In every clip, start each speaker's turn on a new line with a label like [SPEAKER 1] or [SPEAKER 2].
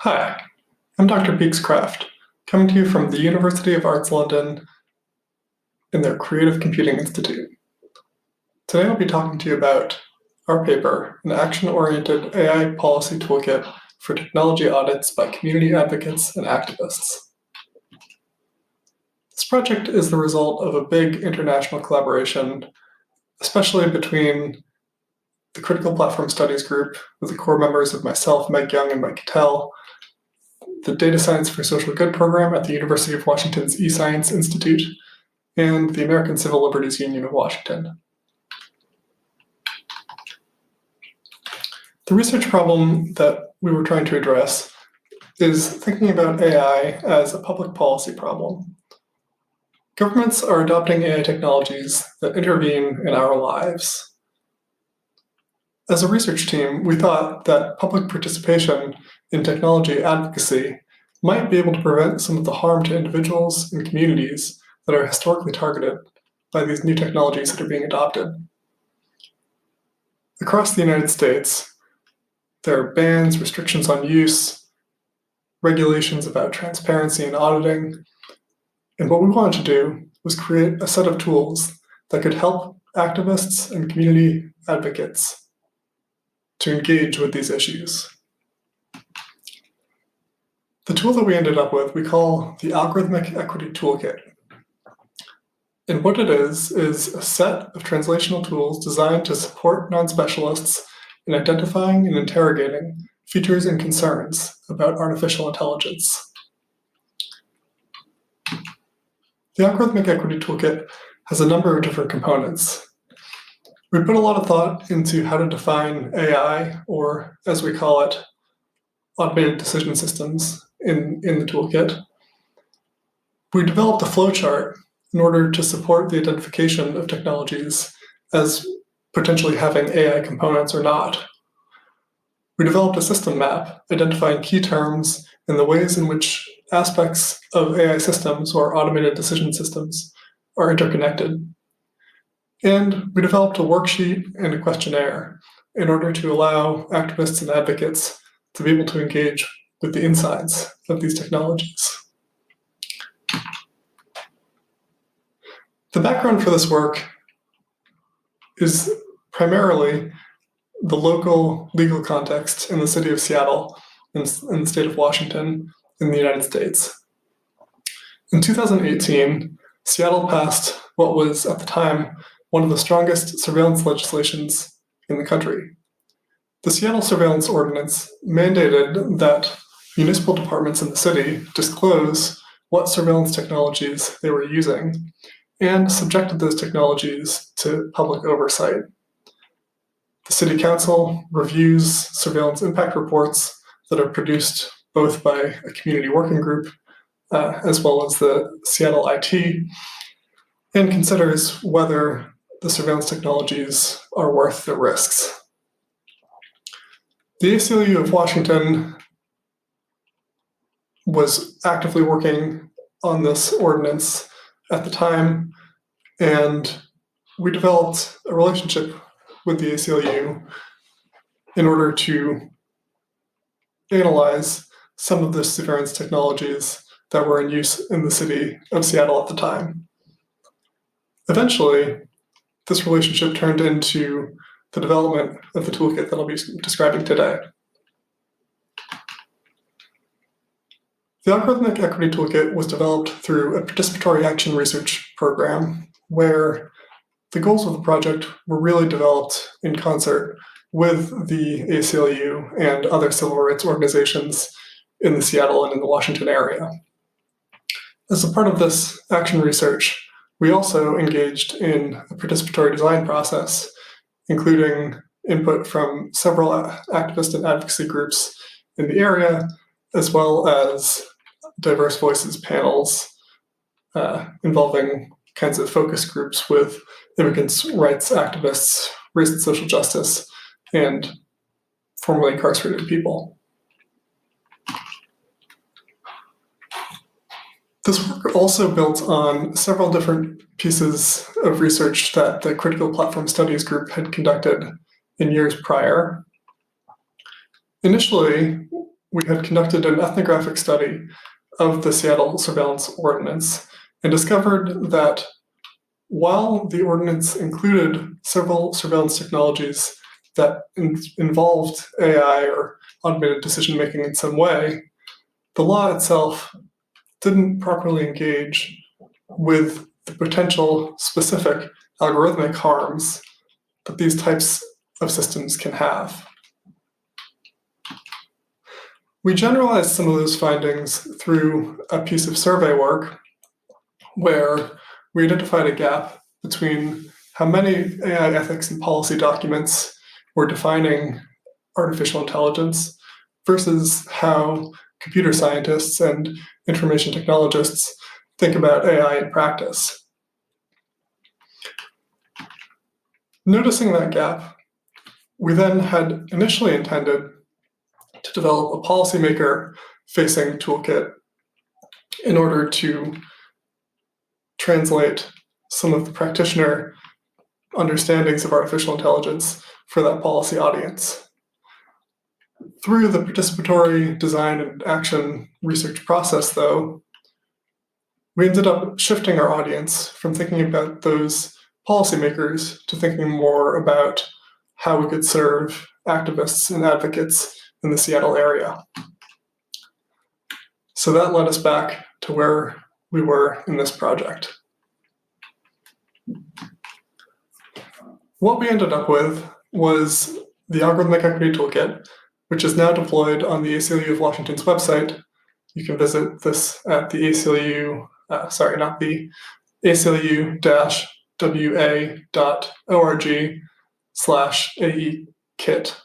[SPEAKER 1] Hi, I'm Dr. Krafft, coming to you from the University of Arts London in their Creative Computing Institute. Today I'll be talking to you about our paper, an action-oriented AI policy toolkit for technology audits by community advocates and activists. This project is the result of a big international collaboration, especially between the Critical Platform Studies group with the core members of myself, Meg Young, and Mike Katell, the Data Science for Social Good program at the University of Washington's eScience Institute, and the American Civil Liberties Union of Washington. The research problem that we were trying to address is thinking about AI as a public policy problem. Governments are adopting AI technologies that intervene in our lives. As a research team, we thought that public participation in technology advocacy might be able to prevent some of the harm to individuals and communities that are historically targeted by these new technologies that are being adopted. Across the United States, there are bans, restrictions on use, regulations about transparency and auditing, and what we wanted to do was create a set of tools that could help activists and community advocates to engage with these issues. The tool that we ended up with, we call the Algorithmic Equity Toolkit. And what it is a set of translational tools designed to support non-specialists in identifying and interrogating features and concerns about artificial intelligence. The Algorithmic Equity Toolkit has a number of different components. We put a lot of thought into how to define AI, or as we call it, automated decision systems in the toolkit. We developed a flowchart in order to support the identification of technologies as potentially having AI components or not. We developed a system map identifying key terms and the ways in which aspects of AI systems or automated decision systems are interconnected. And we developed a worksheet and a questionnaire in order to allow activists and advocates to be able to engage with the insides of these technologies. The background for this work is primarily the local legal context in the city of Seattle in the state of Washington in the United States. In 2018, Seattle passed what was at the time one of the strongest surveillance legislations in the country. The Seattle Surveillance Ordinance mandated that municipal departments in the city disclose what surveillance technologies they were using and subjected those technologies to public oversight. The City Council reviews surveillance impact reports that are produced both by a community working group as well as the Seattle IT, and considers whether the surveillance technologies are worth the risks. The ACLU of Washington was actively working on this ordinance at the time, and we developed a relationship with the ACLU in order to analyze some of the surveillance technologies that were in use in the city of Seattle at the time. Eventually, this relationship turned into the development of the toolkit that I'll be describing today. The Algorithmic Equity Toolkit was developed through a participatory action research program where the goals of the project were really developed in concert with the ACLU and other civil rights organizations in the Seattle and in the Washington area. As a part of this action research, we also engaged in a participatory design process, including input from several activist and advocacy groups in the area, as well as diverse voices panels involving kinds of focus groups with immigrants' rights activists, race and social justice, and formerly incarcerated people. This work also built on several different pieces of research that the Critical Platform Studies group had conducted in years prior. Initially, we had conducted an ethnographic study of the Seattle surveillance ordinance and discovered that while the ordinance included several surveillance technologies that involved AI or automated decision-making in some way, the law itself didn't properly engage with the potential specific algorithmic harms that these types of systems can have. We generalized some of those findings through a piece of survey work where we identified a gap between how many AI ethics and policy documents were defining artificial intelligence versus how computer scientists and information technologists think about AI in practice. Noticing that gap, we then had initially intended to develop a policymaker-facing toolkit in order to translate some of the practitioner understandings of artificial intelligence for that policy audience. Through the participatory design and action research process, though, we ended up shifting our audience from thinking about those policymakers to thinking more about how we could serve activists and advocates in the Seattle area. So that led us back to where we were in this project. What we ended up with was the Algorithmic Equity Toolkit, which is now deployed on the ACLU of Washington's website. You can visit this at the ACLU-wa.org/AEKit.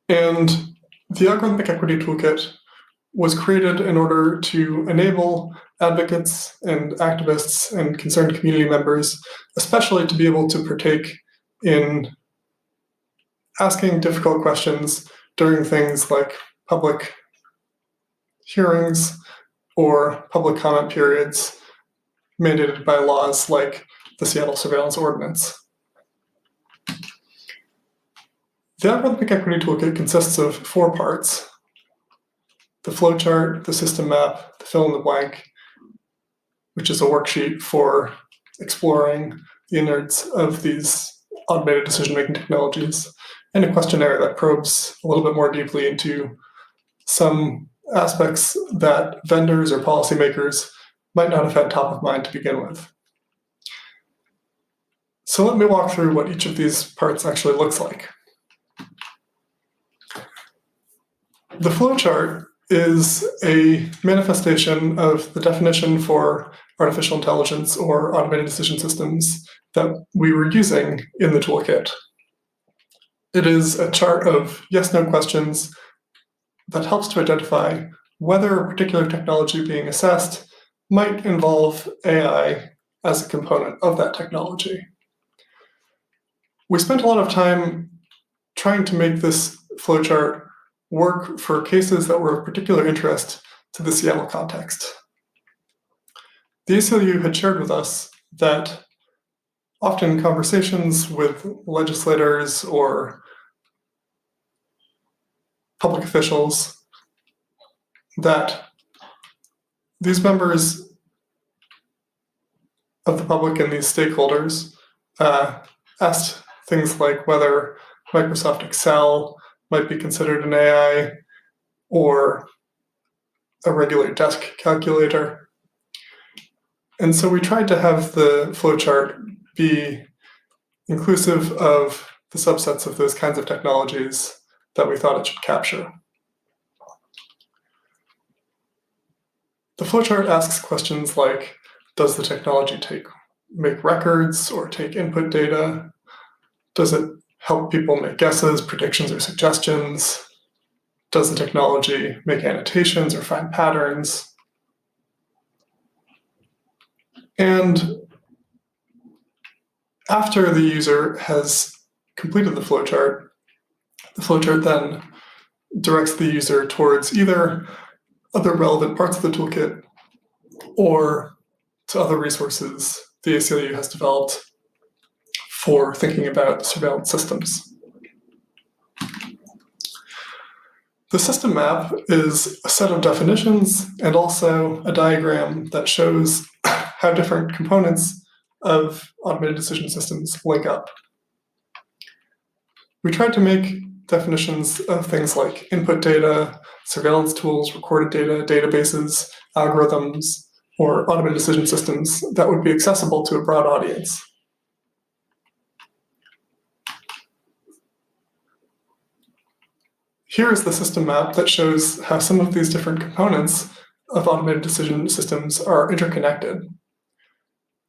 [SPEAKER 1] And the Algorithmic Equity Toolkit was created in order to enable advocates and activists and concerned community members, especially to be able to partake in asking difficult questions during things like public hearings or public comment periods mandated by laws like the Seattle Surveillance Ordinance. The Algorithmic Equity Toolkit consists of 4 parts: the flowchart, the system map, the fill in the blank, which is a worksheet for exploring the innards of these automated decision-making technologies, and a questionnaire that probes a little bit more deeply into some aspects that vendors or policymakers might not have had top of mind to begin with. So let me walk through what each of these parts actually looks like. The flowchart is a manifestation of the definition for artificial intelligence or automated decision systems that we were using in the toolkit. It is a chart of yes/no questions that helps to identify whether a particular technology being assessed might involve AI as a component of that technology. We spent a lot of time trying to make this flowchart work for cases that were of particular interest to the Seattle context. The ACLU had shared with us that often in conversations with legislators or public officials, that these members of the public and these stakeholders asked things like whether Microsoft Excel might be considered an AI or a regular desk calculator. And so we tried to have the flowchart be inclusive of the subsets of those kinds of technologies that we thought it should capture. The flowchart asks questions like, does the technology make records or take input data? Does it help people make guesses, predictions, or suggestions? Does the technology make annotations or find patterns? And after the user has completed the flowchart then directs the user towards either other relevant parts of the toolkit or to other resources the ACLU has developed for thinking about surveillance systems. The system map is a set of definitions and also a diagram that shows how different components of automated decision systems link up. We tried to make definitions of things like input data, surveillance tools, recorded data, databases, algorithms, or automated decision systems that would be accessible to a broad audience. Here is the system map that shows how some of these different components of automated decision systems are interconnected.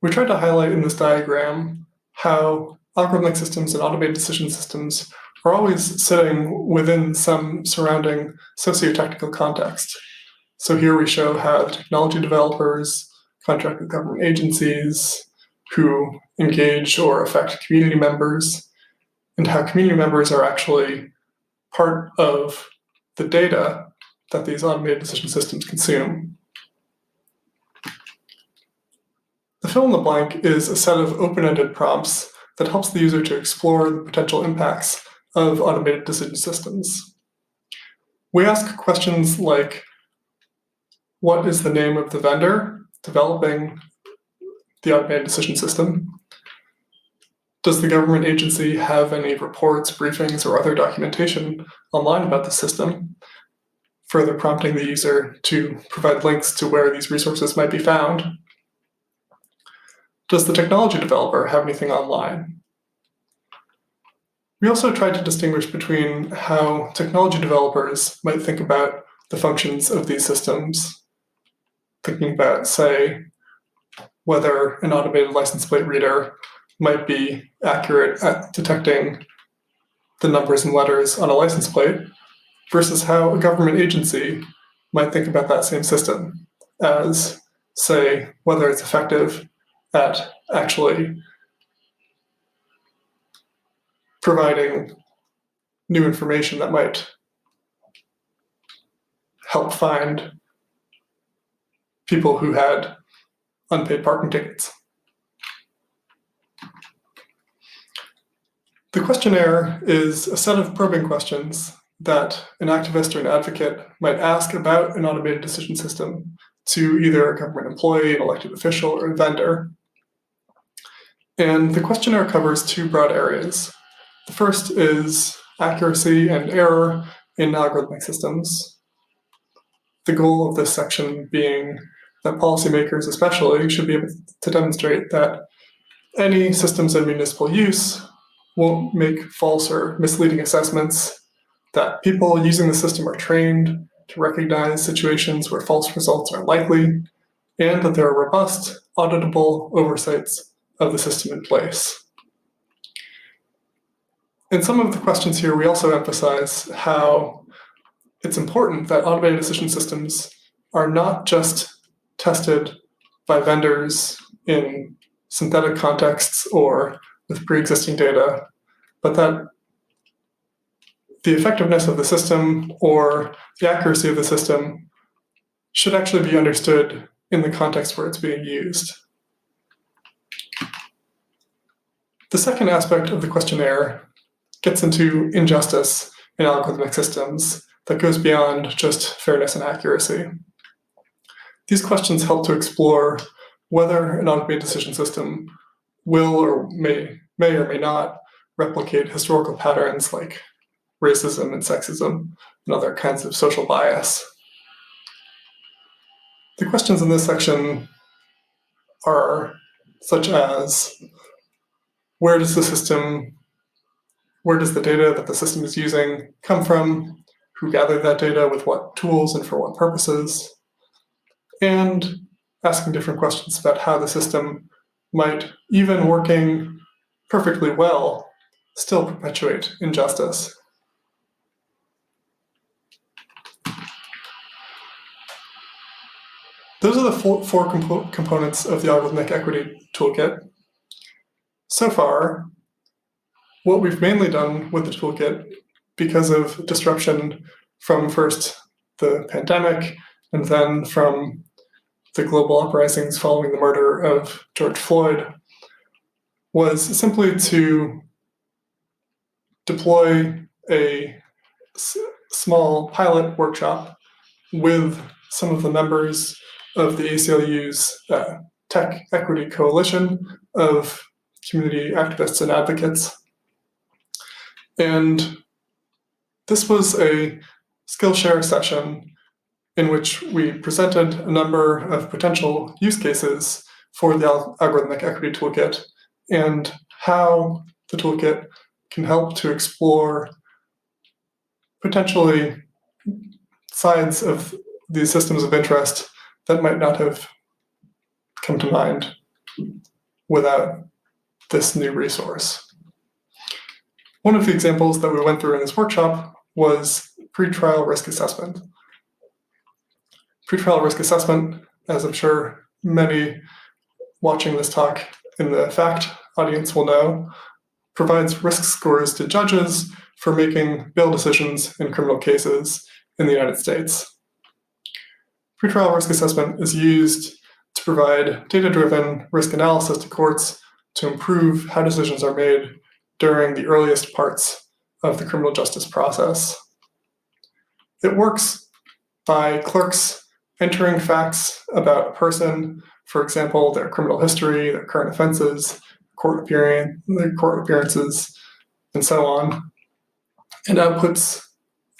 [SPEAKER 1] We tried to highlight in this diagram how algorithmic systems and automated decision systems are always sitting within some surrounding socio-technical context. So here we show how technology developers contract with government agencies who engage or affect community members, and how community members are actually part of the data that these automated decision systems consume. The fill in the blank is a set of open-ended prompts that helps the user to explore the potential impacts of automated decision systems. We ask questions like, what is the name of the vendor developing the automated decision system? Does the government agency have any reports, briefings, or other documentation online about the system? Further prompting the user to provide links to where these resources might be found. Does the technology developer have anything online? We also tried to distinguish between how technology developers might think about the functions of these systems, thinking about, say, whether an automated license plate reader might be accurate at detecting the numbers and letters on a license plate, versus how a government agency might think about that same system as, say, whether it's effective at actually providing new information that might help find people who had unpaid parking tickets. The questionnaire is a set of probing questions that an activist or an advocate might ask about an automated decision system to either a government employee, an elected official, or a vendor. And the questionnaire covers two broad areas. The first is accuracy and error in algorithmic systems. The goal of this section being that policymakers especially should be able to demonstrate that any systems in municipal use won't make false or misleading assessments, that people using the system are trained to recognize situations where false results are likely, and that there are robust, auditable oversights of the system in place. In some of the questions here, we also emphasize how it's important that automated decision systems are not just tested by vendors in synthetic contexts or with pre-existing data, but that the effectiveness of the system or the accuracy of the system should actually be understood in the context where it's being used. The second aspect of the questionnaire gets into injustice in algorithmic systems that goes beyond just fairness and accuracy. These questions help to explore whether an automated decision system will or may or may not replicate historical patterns like racism and sexism and other kinds of social bias. The questions in this section are such as, where does the data that the system is using come from? Who gathered that data, with what tools and for what purposes? And asking different questions about how the system might, even working perfectly well, still perpetuate injustice. Those are the four components of the Algorithmic Equity Toolkit. So far, what we've mainly done with the toolkit, because of disruption from first the pandemic and then from the global uprisings following the murder of George Floyd, was simply to deploy a small pilot workshop with some of the members of the ACLU's Tech Equity Coalition of community activists and advocates. And this was a Skillshare session in which we presented a number of potential use cases for the Algorithmic Equity Toolkit and how the toolkit can help to explore potentially sides of these systems of interest that might not have come to mind without this new resource. One of the examples that we went through in this workshop was pretrial risk assessment. Pretrial risk assessment, as I'm sure many watching this talk in the FAccT audience will know, provides risk scores to judges for making bail decisions in criminal cases in the United States. Pretrial risk assessment is used to provide data-driven risk analysis to courts to improve how decisions are made during the earliest parts of the criminal justice process. It works by clerks entering facts about a person, for example, their criminal history, their current offenses, their court appearances, and so on, and outputs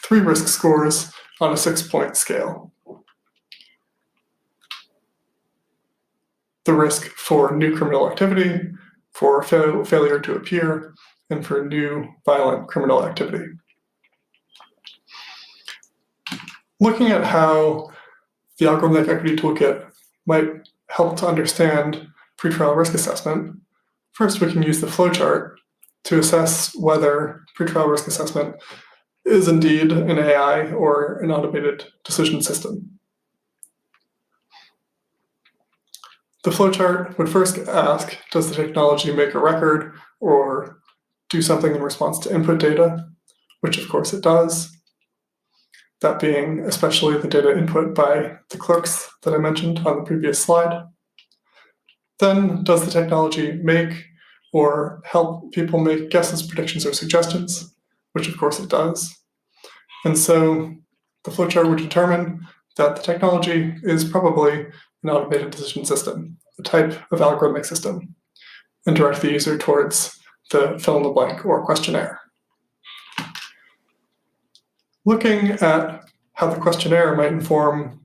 [SPEAKER 1] 3 risk scores on a 6-point scale. The risk for new criminal activity, for failure to appear, and for new violent criminal activity. Looking at how the Algorithmic Equity Toolkit might help to understand pretrial risk assessment, first we can use the flowchart to assess whether pretrial risk assessment is indeed an AI or an automated decision system. The flowchart would first ask, does the technology make a record or do something in response to input data, which of course it does. That being especially the data input by the clerks that I mentioned on the previous slide. Then, does the technology make or help people make guesses, predictions, or suggestions, which of course it does. And so the flowchart would determine that the technology is probably an automated decision system, a type of algorithmic system, and direct the user towards the fill in the blank or questionnaire. Looking at how the questionnaire might inform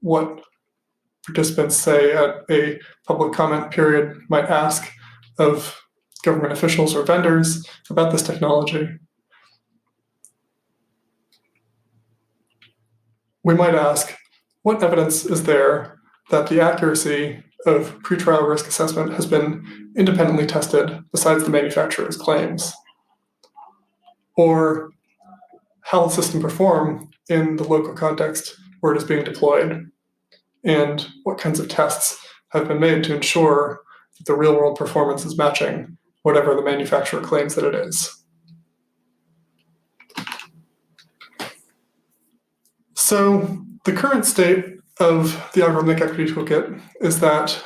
[SPEAKER 1] what participants, say, at a public comment period might ask of government officials or vendors about this technology, we might ask, what evidence is there that the accuracy of pretrial risk assessment has been independently tested besides the manufacturer's claims? Or how will the system perform in the local context where it is being deployed? And what kinds of tests have been made to ensure that the real-world performance is matching whatever the manufacturer claims that it is? So the current state of the Algorithmic Equity Toolkit is that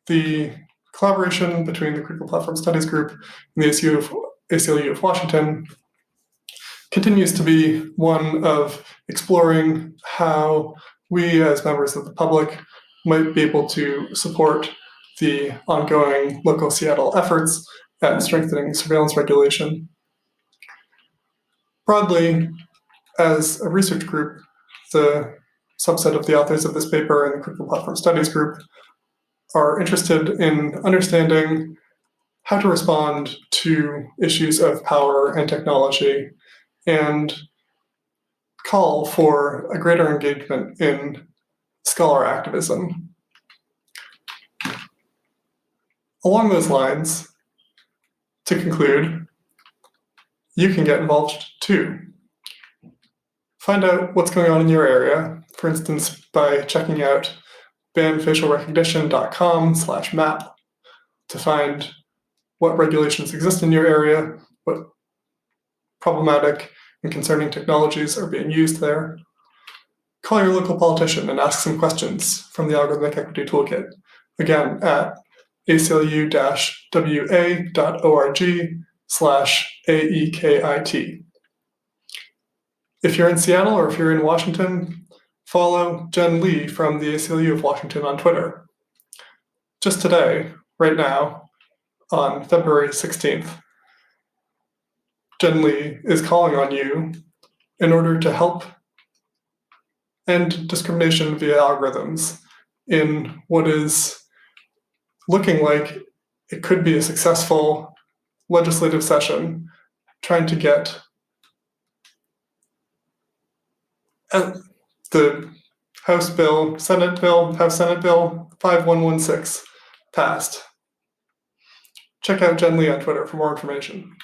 [SPEAKER 1] the collaboration between the Critical Platform Studies Group and the ACLU of Washington continues to be one of exploring how we as members of the public might be able to support the ongoing local Seattle efforts at strengthening surveillance regulation. Broadly, as a research group, the subset of the authors of this paper and the Critical Platform Studies Group are interested in understanding how to respond to issues of power and technology and call for a greater engagement in scholar activism. Along those lines, to conclude, you can get involved too. Find out what's going on in your area, for instance, by checking out banfacialrecognition.com/map to find what regulations exist in your area, what problematic and concerning technologies are being used there. Call your local politician and ask some questions from the Algorithmic Equity Toolkit, again at aclu-wa.org/AEKIT. If you're in Seattle or if you're in Washington, follow Jen Lee from the ACLU of Washington on Twitter. Just today, right now, on February 16th, Jen Lee is calling on you in order to help end discrimination via algorithms in what is looking like it could be a successful legislative session trying to get the House Senate Bill 5116 passed. Check out Jen Lee on Twitter for more information.